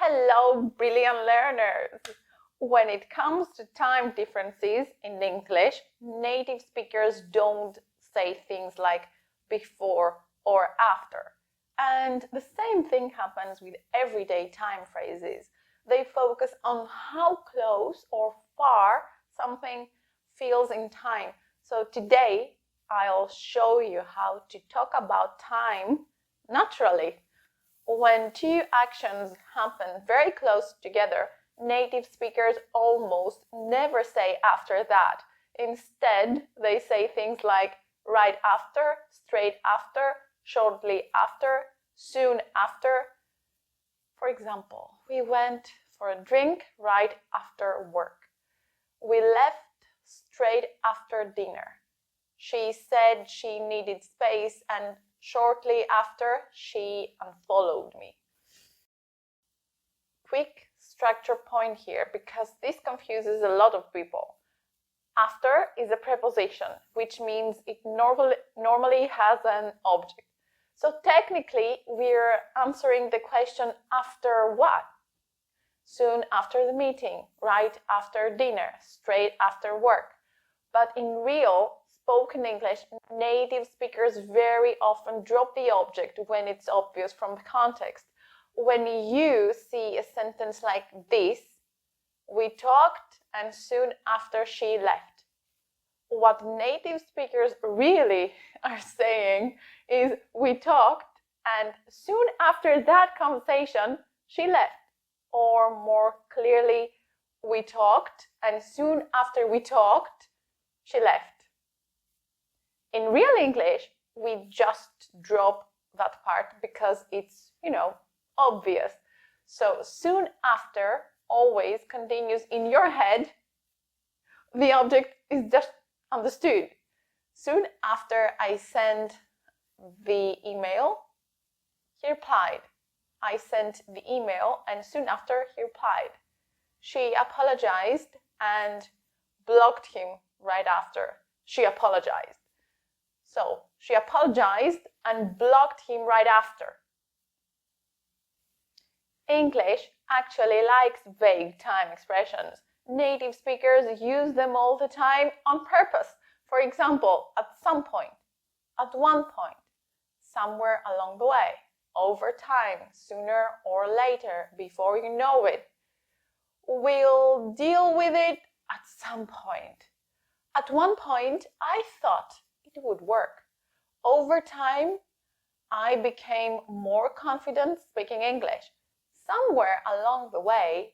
Hello, brilliant learners! When it comes to time differences in English, native speakers don't say things like before or after. And the same thing happens with everyday time phrases. They focus on how close or far something feels in time. So today, I'll show you how to talk about time naturally. When two actions happen very close together, native speakers almost never say after that. Instead, they say things like right after, straight after, shortly after, soon after. For example, we went for a drink right after work. We left straight after dinner. She said she needed space and shortly after, she unfollowed me. Quick structure point here because this confuses a lot of people. After is a preposition, which means it normally has an object. So technically, we're answering the question after what? Soon after the meeting, right after dinner, straight after work. But in real spoken English, native speakers very often drop the object when it's obvious from the context. When you see a sentence like this, we talked and soon after she left. What native speakers really are saying is we talked and soon after that conversation, she left. Or more clearly, we talked and soon after we talked, she left. In real English, we just drop that part because it's, obvious. So soon after always continues in your head. The object is just understood. Soon after I sent the email, he replied. I sent the email and soon after he replied. She apologized and blocked him right after. She apologized. So, she apologized and blocked him right after. English actually likes vague time expressions. Native speakers use them all the time on purpose. For example, at some point, at one point, somewhere along the way, over time, sooner or later, before you know it. We'll deal with it at some point. At one point, I thought it would work. Over time, I became more confident speaking English. Somewhere along the way,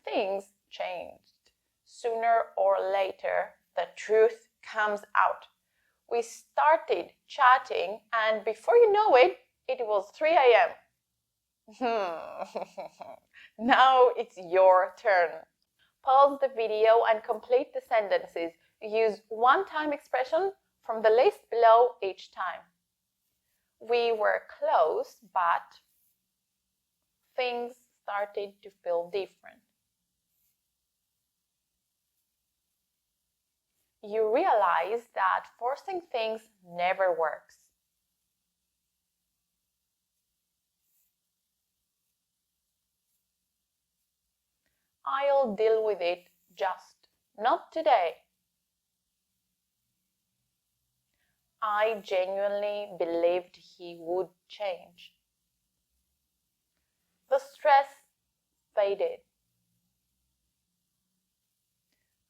things changed. Sooner or later, the truth comes out. We started chatting and before you know it, it was 3 a.m. Now it's your turn. Pause the video and complete the sentences. Use one-time expression from the list below each time. We were close, but things started to feel different. You realize that forcing things never works. I'll deal with it, just not today. I genuinely believed he would change. The stress faded.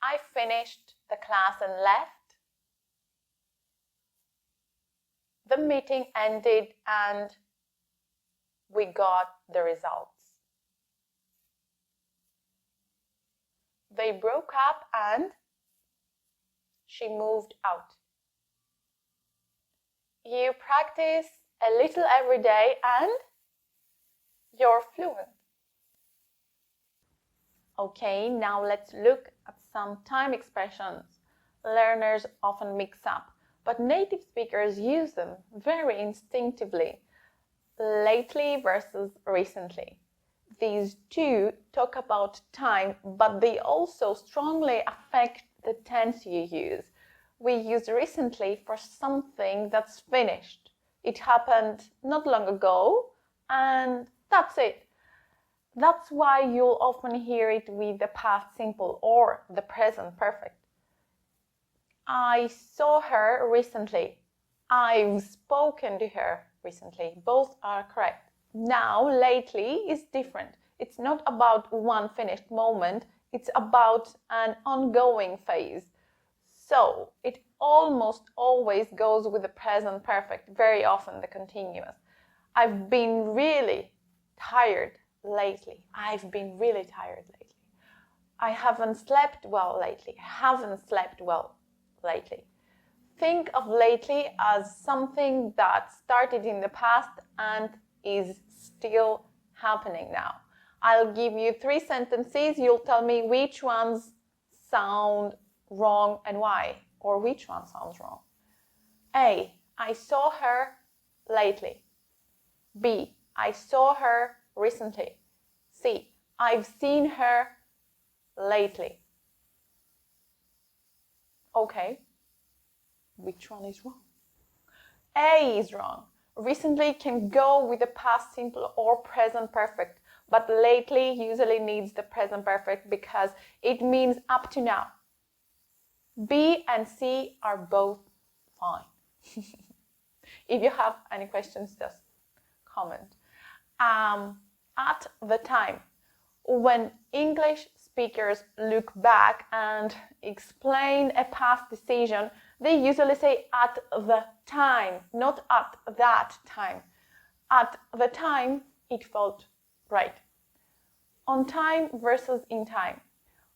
I finished the class and left. The meeting ended and we got the results. They broke up and she moved out. You practice a little every day and you're fluent. Okay, now let's look at some time expressions learners often mix up, but native speakers use them very instinctively. Lately versus recently. These two talk about time, but they also strongly affect the tense you use. We use recently for something that's finished. It happened not long ago, and that's it. That's why you'll often hear it with the past simple or the present perfect. I saw her recently. I've spoken to her recently. Both are correct. Now, lately is different. It's not about one finished moment. It's about an ongoing phase. So, it almost always goes with the present perfect, very often the continuous. I've been really tired lately. I've been really tired lately. I haven't slept well lately. I haven't slept well lately. Think of lately as something that started in the past and is still happening now. I'll give you 3 sentences. You'll tell me which ones sound wrong and why, or which one sounds wrong. A. I saw her lately. B. I saw her recently. C. I've seen her lately. Okay, which one is wrong? A is wrong. Recently can go with the past simple or present perfect, but lately usually needs the present perfect because it means up to now. B and C are both fine. If you have any questions, just comment. At the time, when English speakers look back and explain a past decision, they usually say at the time, not at that time. At the time, it felt right. On time versus in time.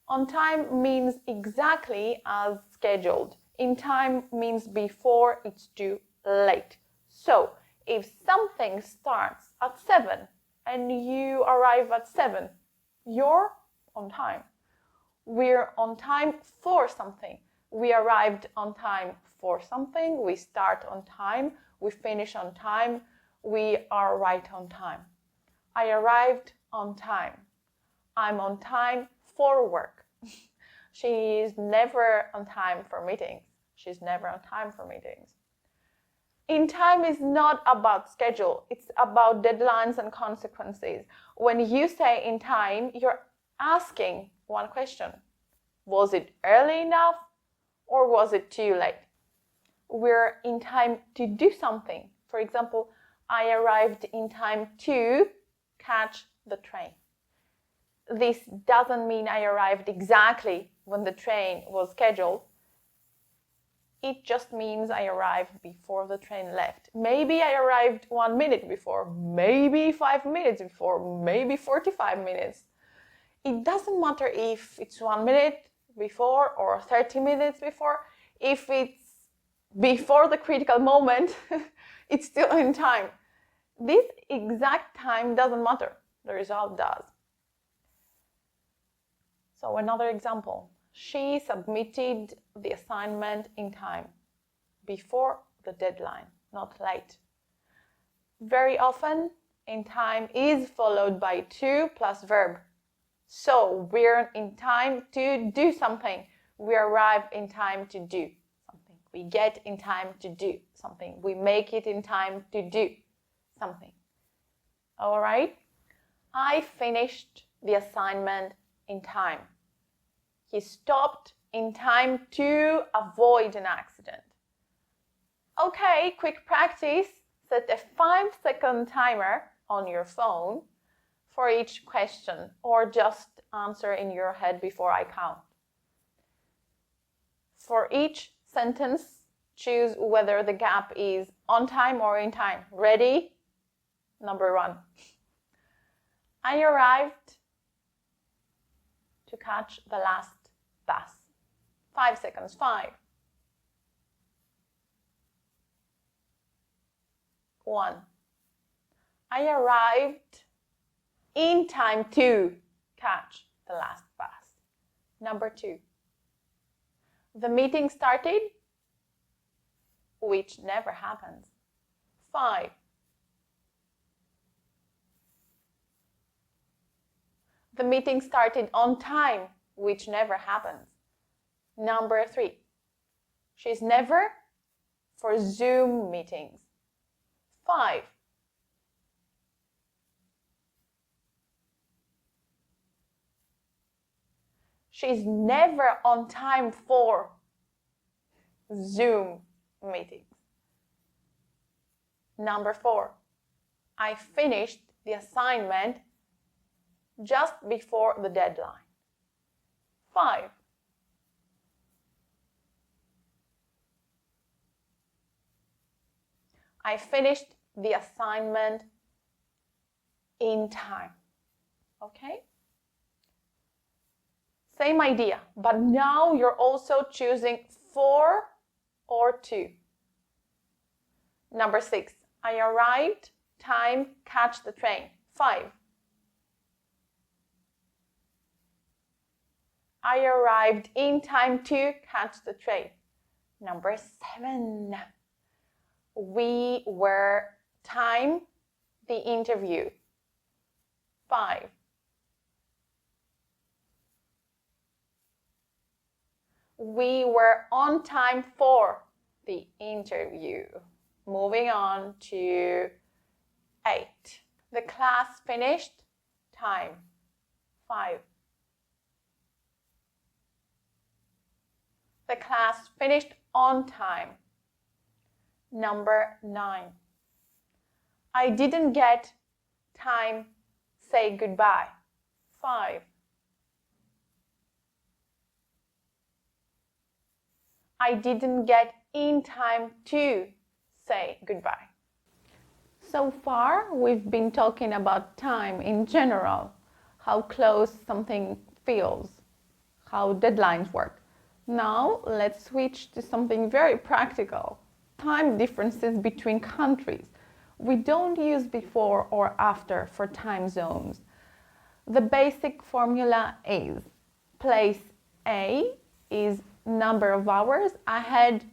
On time means exactly as scheduled. In time means before it's due, late. So, if something starts at 7 and you arrive at 7, you're on time. We're on time for something. We arrived on time for something. We start on time. We finish on time. We are right on time. I arrived on time. I'm on time for work. She is never on time for meetings. She's never on time for meetings. In time is not about schedule. It's about deadlines and consequences. When you say in time, you're asking one question. Was it early enough or was it too late? We're in time to do something. For example, I arrived in time to catch the train. This doesn't mean I arrived exactly when the train was scheduled. It just means I arrived before the train left. Maybe I arrived 1 minute before, maybe 5 minutes before, maybe 45 minutes. It doesn't matter if it's 1 minute before or 30 minutes before. If it's before the critical moment, it's still in time. This exact time doesn't matter. The result does. So another example. She submitted the assignment in time, before the deadline, not late. Very often, in time is followed by to plus verb. So we're in time to do something. We arrive in time to do something. We get in time to do something. We make it in time to do something. All right? I finished the assignment in time. He stopped in time to avoid an accident. Okay, quick practice. Set a 5-second timer on your phone for each question, or just answer in your head before I count. For each sentence, choose whether the gap is on time or in time. Ready? Number 1. I arrived to catch the last bus. 5 seconds. 5. 1. I arrived in time to catch the last bus. Number 2. The meeting started, which never happens. 5. The meeting started on time, which never happens. Number 3. She's never for Zoom meetings. 5. She's never on time for Zoom meetings. Number 4, I finished the assignment just before the deadline. 5, I finished the assignment in time. Okay? Same idea, but now you're also choosing 4 or 2. Number 6, I arrived, time, catch the train. 5, I arrived in time to catch the train. Number 7, we were time the interview. 5, we were on time for the interview. Moving on to 8, the class finished, time. 5, the class finished on time. Number 9, I didn't get time, say goodbye. 5, I didn't get in time to say goodbye. So far, we've been talking about time in general, how close something feels, how deadlines work. Now, let's switch to something very practical. Time differences between countries. We don't use before or after for time zones. The basic formula is place A is number of hours ahead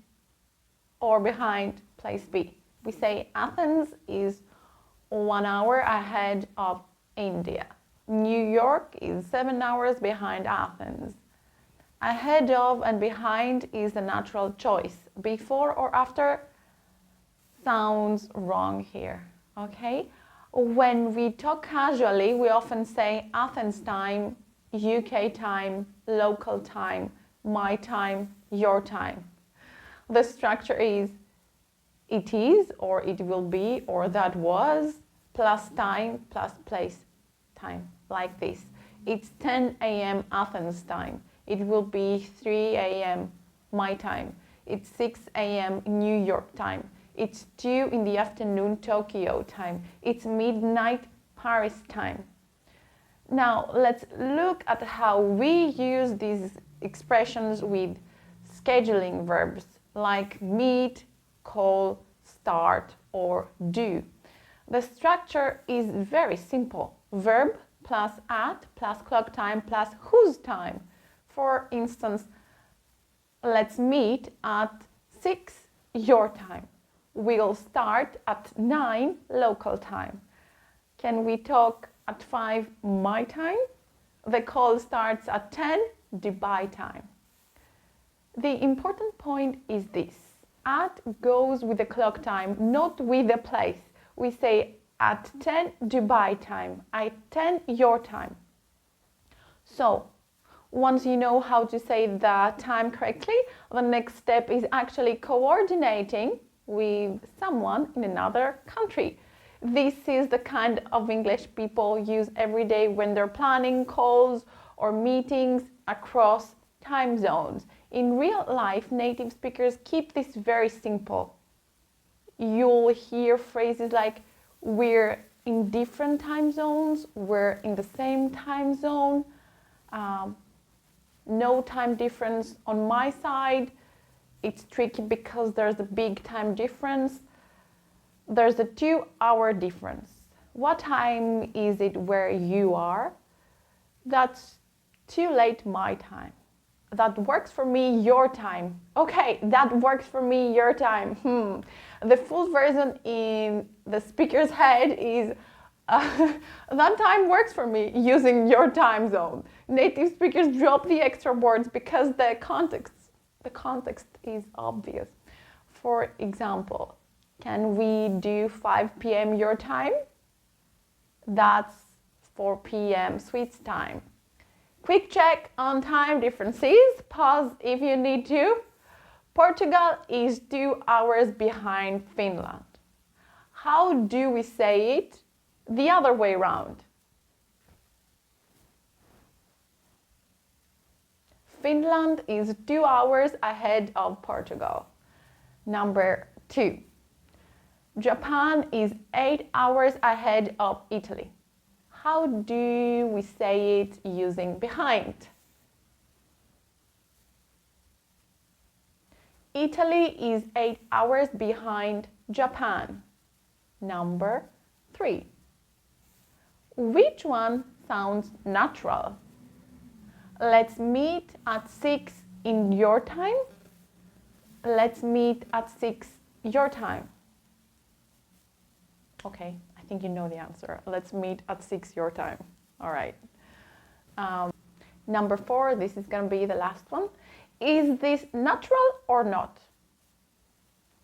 or behind place B. We say Athens is 1 hour ahead of India. New York is 7 hours behind Athens. Ahead of and behind is a natural choice. Before or after sounds wrong here, okay? When we talk casually, we often say Athens time, UK time, local time, my time, your time. The structure is it is, or it will be, or that was, plus time, plus place time, like this. It's 10 a.m. Athens time. It will be 3 a.m. my time. It's 6 a.m. New York time. It's 2 in the afternoon Tokyo time. It's midnight Paris time. Now, let's look at how we use these expressions with scheduling verbs like meet, call, start, or do. The structure is very simple. Verb plus at plus clock time plus whose time. For instance, let's meet at 6 your time. We'll start at 9 local time. Can we talk at 5 my time? The call starts at 10 Dubai time. The important point is this. At goes with the clock time, not with the place. We say at 10 Dubai time, at 10 your time. So, once you know how to say the time correctly, the next step is actually coordinating with someone in another country. This is the kind of English people use every day when they're planning calls or meetings across time zones. In real life, native speakers keep this very simple. You'll hear phrases like, we're in different time zones, we're in the same time zone, no time difference on my side. It's tricky because there's a big time difference. There's a 2-hour difference. What time is it where you are? That's too late my time. That works for me, your time. Okay, that works for me, your time. The full version in the speaker's head is that time works for me using your time zone. Native speakers drop the extra words because the context is obvious. For example, can we do 5 p.m. your time? That's 4 p.m. Sweets time. Quick check on time differences. Pause if you need to. Portugal is 2 hours behind Finland. How do we say it the other way around? Finland is 2 hours ahead of Portugal. Number 2. Japan is 8 hours ahead of Italy. How do we say it using behind? Italy is 8 hours behind Japan. Number 3. Which one sounds natural? Let's meet at 6 in your time. Let's meet at 6 your time. Okay, I think you know the answer. Let's meet at 6 your time. All right. Number 4, this is going to be the last one. Is this natural or not?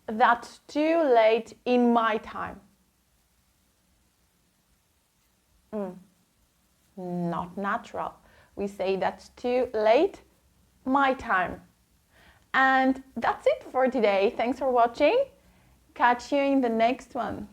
That's too late in my time. Not natural. We say that's too late, my time. And that's it for today. Thanks for watching. Catch you in the next one.